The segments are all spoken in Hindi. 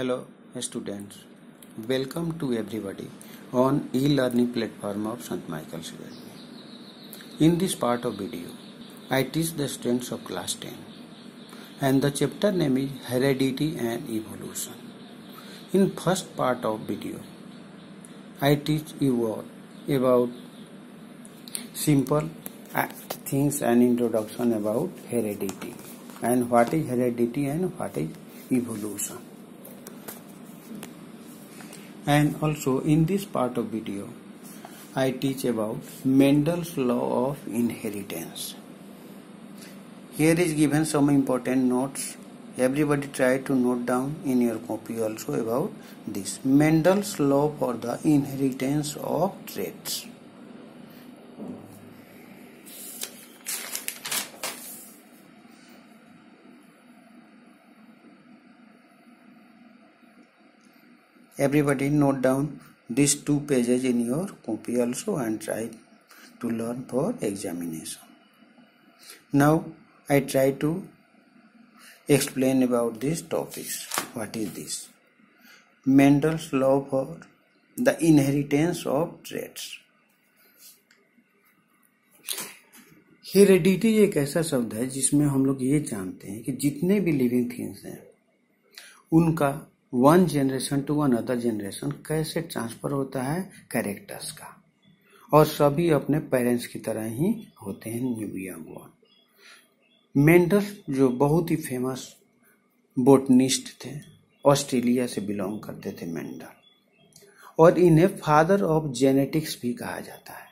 Hello students, welcome to everybody on e-learning platform of St. Michael's Academy. In this part of video, I teach the students of class 10 and the chapter name is Heredity and Evolution. In first part of video, I teach you about simple things and introduction about heredity and what is heredity and what is evolution. And also in this part of video, I teach about Mendel's law of inheritance. Here is given some important notes. Everybody try to note down in your copy also about this. Mendel's law for the inheritance of traits. Everybody note down these 2 pages in your copy also and try to learn for examination. Now I try to explain about these topics. What is this? Mendel's law for the inheritance of traits. Heredity एक ऐसा शब्द है जिसमें हम लोग ये जानते हैं कि जितने भी लिविंग थिंग्स हैं उनका one generation to one other generation कैसे ट्रांसफर होता है कैरेक्टर्स का, और सभी अपने पेरेंट्स की तरह ही होते हैं न्यू बॉर्न। मेंडल जो बहुत ही फेमस बोटनिस्ट थे, ऑस्ट्रेलिया से बिलोंग करते थे मेंडल, और इन्हें फादर ऑफ जेनेटिक्स भी कहा जाता है।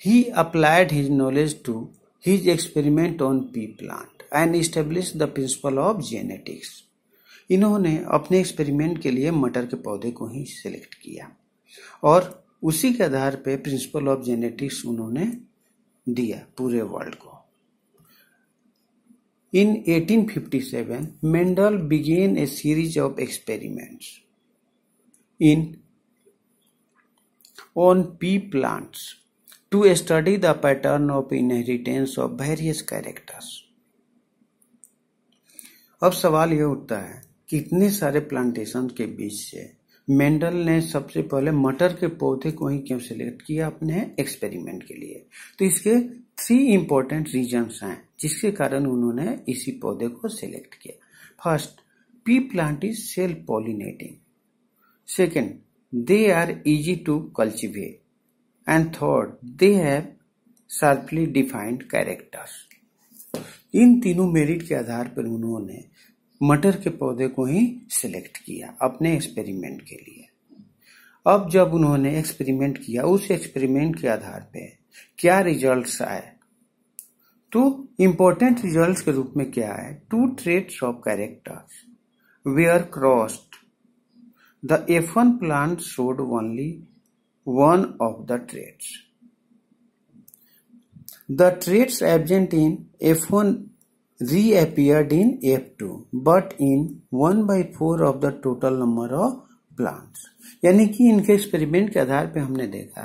He applied his knowledge to his experiment on pea plant and established the principle of genetics. इन्होंने अपने एक्सपेरिमेंट के लिए मटर के पौधे को ही सिलेक्ट किया और उसी के आधार पे प्रिंसिपल ऑफ जेनेटिक्स उन्होंने दिया पूरे वर्ल्ड को। In 1857, Mendel began a series of experiments on pea plants to study the pattern of inheritance of various characters. अब सवाल ये उठता है कि इतने सारे प्लांटेशन के बीच से मेंडल ने सबसे पहले मटर के पौधे को ही क्यों सिलेक्ट किया अपने एक्सपेरिमेंट के लिए? तो इसके 3 इम्पोर्टेंट रीजंस हैं जिसके कारण उन्होंने इसी पौधे को सिलेक्ट किया। First, pea plant is self pollinating. Second, they are easy to cultivate, and third, they have sharply defined characters. इन तीनों मेरिट के आधार पर उन्होंने मटर के पौधे को ही सिलेक्ट किया अपने एक्सपेरिमेंट के लिए। अब जब उन्होंने एक्सपेरिमेंट किया, उस एक्सपेरिमेंट के आधार पे क्या रिजल्ट्स आए, तो इंपॉर्टेंट रिजल्ट्स के रूप में क्या है? 2 traits of characters were crossed. The F1 plant showed only one of the traits. The traits absent in F1 reappeared in F2, but in 1/4 of the total number of plants. यानी कि इनके एक्सपेरिमेंट के आधार पे हमने देखा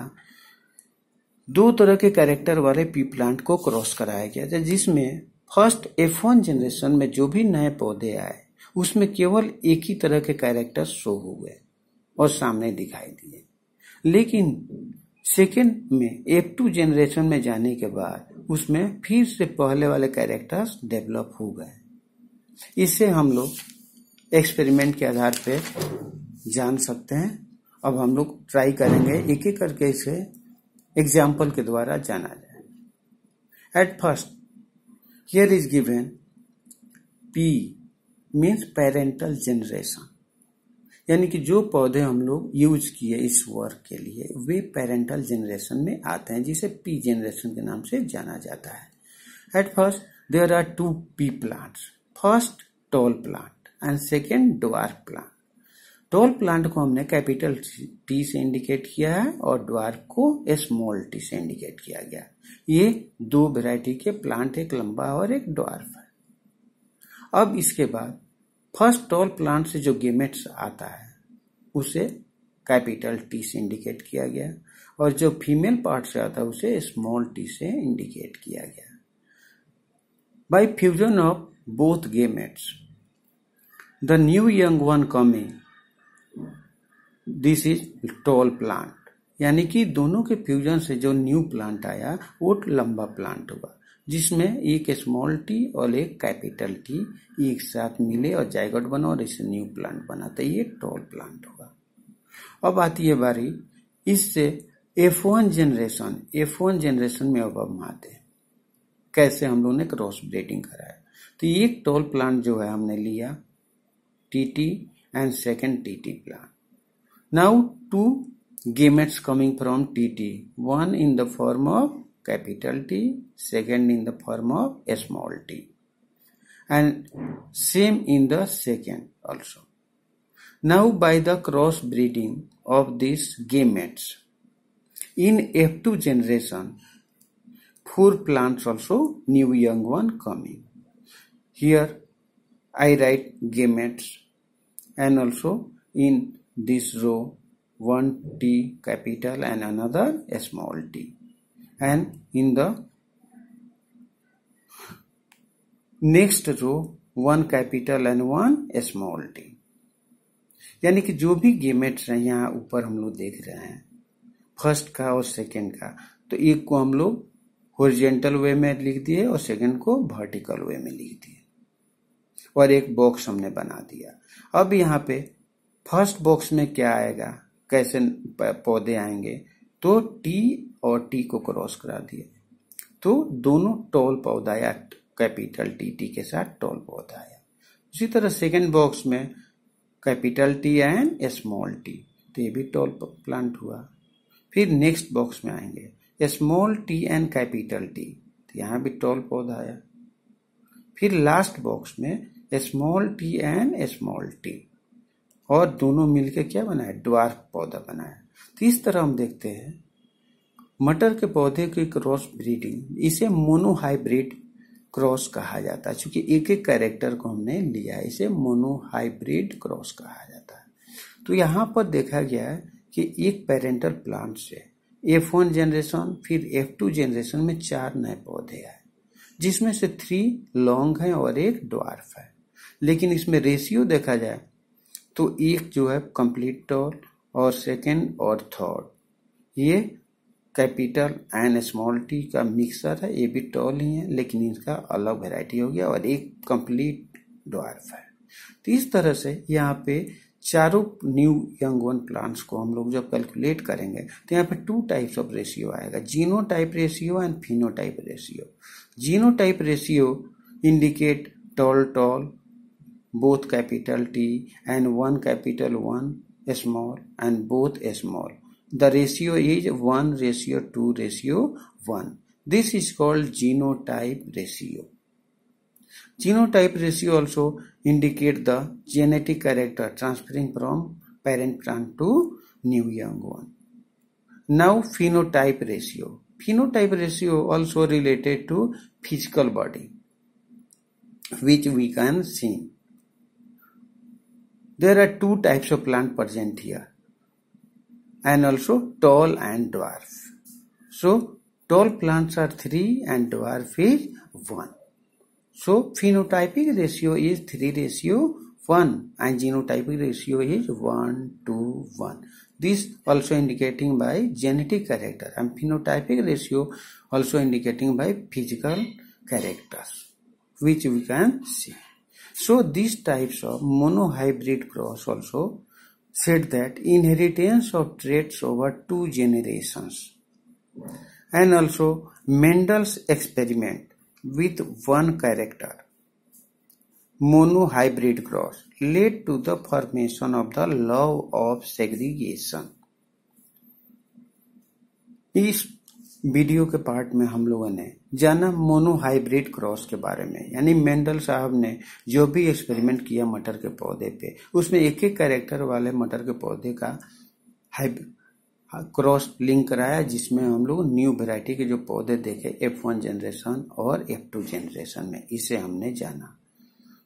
2 तरह के कैरेक्टर वाले पी प्लांट को क्रॉस कराया गया था, जिसमें फर्स्ट F1 जनरेशन में जो भी नए पौधे आए उसमें केवल एक ही तरह के कैरेक्टर शो हुए और सामने दिखाई दिए, लेकिन सेकेंड में F2 जनरेशन में जाने के बाद उसमें फिर से पहले वाले कैरेक्टर्स डेवलप हो गए। इससे हम लोग एक्सपेरिमेंट के आधार पे जान सकते हैं। अब हम लोग ट्राई करेंगे एक एक करके इसे एग्जाम्पल के द्वारा जाना जाए। At first, here is given P means parental generation, यानी कि जो पौधे हम लोग यूज किए इस वर्क के लिए वे पेरेंटल जनरेशन में आते हैं, जिसे पी जनरेशन के नाम से जाना जाता है। At first there are 2 P plants, first tall plant and second dwarf plant. Tall plant को हमने कैपिटल टी से इंडिकेट किया है और ड्वार्फ को स्मॉल टी से इंडिकेट किया गया। ये 2 वैरायटी के प्लांट, एक लंबा और एक ड्वार्फ है। अब इसके बाद फर्स्ट टॉल प्लांट से जो गेमेट्स आता है उसे कैपिटल टी से इंडिकेट किया गया और जो फीमेल पार्ट से आता है उसे स्मॉल टी से इंडिकेट किया गया। Bye fusion of both gametes the new young one coming, this is tall plant. यानी कि दोनों के फ्यूजन से जो न्यू प्लांट आया वो लंबा प्लांट होगा, जिसमें एक स्मॉल टी और एक कैपिटल टी एक साथ मिले और जाइगोट बना और इससे न्यू प्लांट बना, तो ये टॉल प्लांट होगा। अब आती है बारी इससे F1 जनरेशन में अब हम आते हैं कैसे हम लोगों ने क्रॉस ब्रीडिंग कराया। तो ये टॉल प्लांट जो है हमने लिया TT and second TT plant. Now two gametes coming from TT, one in the form of capital T, second in the form of small t, and same in the second also. Now by the cross breeding of these gametes in F2 generation, 4 plants also new young one coming. Here I write gametes and also in this row one T capital and another small t, and in the next row one capital and one small t। यानी कि जो भी गेमेट्स हैं यहाँ ऊपर हम लोग देख रहे हैं फर्स्ट का और सेकंड का, तो एक को हम लोग हॉरिजॉन्टल वे में लिख दिए और सेकंड को वर्टिकल वे में लिख दिए और एक बॉक्स हमने बना दिया। अब यहाँ पे फर्स्ट बॉक्स में क्या आएगा, कैसे पौधे आएंगे, तो टी और टी को क्रॉस करा दिए तो दोनों टॉल पौधा आया, कैपिटल टी के साथ टॉल पौधा आया। उसी तरह सेकंड बॉक्स में capital T and small T, तो ये भी टॉल प्लांट हुआ। फिर नेक्स्ट बॉक्स में आएंगे small T and capital T, तो यहाँ भी टॉल पौधा आया। फिर लास्ट बॉक्स में small T and small T, और दोनों मिलके क्या बनाया, ड्वार्फ पौधा बनाया। तो इस तरह हम देखते हैं मटर के पौधे की क्रॉस ब्रीडिंग, इसे मोनोहाइब्रिड क्रॉस कहा जाता है। क्योंकि एक एक कैरेक्टर को हमने लिया है, इसे मोनोहाइब्रिड क्रॉस कहा जाता है। तो यहाँ पर देखा गया है कि एक पेरेंटल प्लांट से F1 जनरेशन फिर F2 जनरेशन में 4 नए पौधे आए, जिसमें से 3 लॉन्ग हैं और एक ड्वार्फ है। लेकिन इसमें रेशियो देखा जाए तो एक जो है कंप्लीट टॉल और सेकंड और थर्ड ये कैपिटल एंड स्मॉल टी का मिक्सर है, ये भी टॉल ही है लेकिन इसका अलग वैरायटी हो गया, और एक कंप्लीट ड्वार्फ है। तो इस तरह से यहाँ पे चारों न्यू यंग वन प्लांट्स को हम लोग जब कैलकुलेट करेंगे तो यहाँ पे 2 टाइप्स ऑफ रेशियो आएगा, genotype ratio and phenotype ratio. Genotype ratio indicate tall both capital T and 1 capital 1 small and both small. The ratio is 1:2:1. This is called genotype ratio. Genotype ratio also indicate the genetic character transferring from parent plant to new young one. Now phenotype ratio. Phenotype ratio also related to physical body, which we can see. There are 2 types of plant present here, and also tall and dwarf. So tall plants are 3 and dwarf is 1. So phenotypic ratio is 3:1 and genotypic ratio is 1:1. This also indicating by genetic character, and phenotypic ratio also indicating by physical characters, which we can see. So these types of monohybrid cross also said that inheritance of traits over 2 generations, and also Mendel's experiment with 1 character monohybrid cross led to the formation of the law of segregation. इस वीडियो के पार्ट में हम लोगों ने जाना मोनोहाइब्रिड क्रॉस के बारे में, यानी मेंडल साहब ने जो भी एक्सपेरिमेंट किया मटर के पौधे पे, उसमें एक एक कैरेक्टर वाले मटर के पौधे का क्रॉस लिंक कराया, जिसमें हम लोग न्यू वैरायटी के जो पौधे देखे F1 जनरेशन और F2 जनरेशन में, इसे हमने जाना।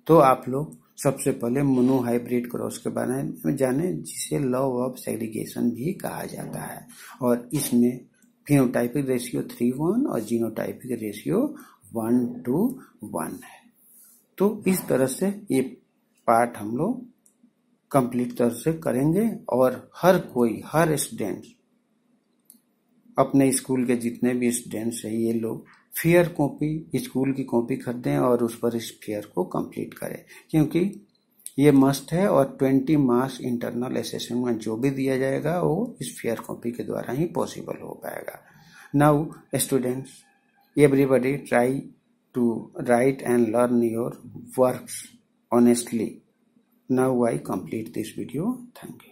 तो आप लोग सबसे पहले मोनोहाइब्रिड क्रॉस के बारे में जाने, जिसे लॉ ऑफ सेग्रीगेशन भी कहा जाता है, और इसमें फिनोटाइपिक रेशियो 3:1 और जीनोटाइपिक रेशियो 1:1 है। तो इस तरह से ये पार्ट हम लोग कंप्लीट तरह से करेंगे और हर स्टूडेंट अपने स्कूल के जितने भी स्टूडेंट्स हैं ये लोग फेयर कॉपी, स्कूल की कॉपी खरीदें और उस पर इस फेयर को कंप्लीट करें, क्योंकि ये मस्ट है। और 20 मार्क्स इंटरनल असेसमेंट में जो भी दिया जाएगा वो इस फेयर कॉपी के द्वारा ही पॉसिबल हो पाएगा। Now students, everybody try to write and learn your works honestly. Now I complete this video. Thank you.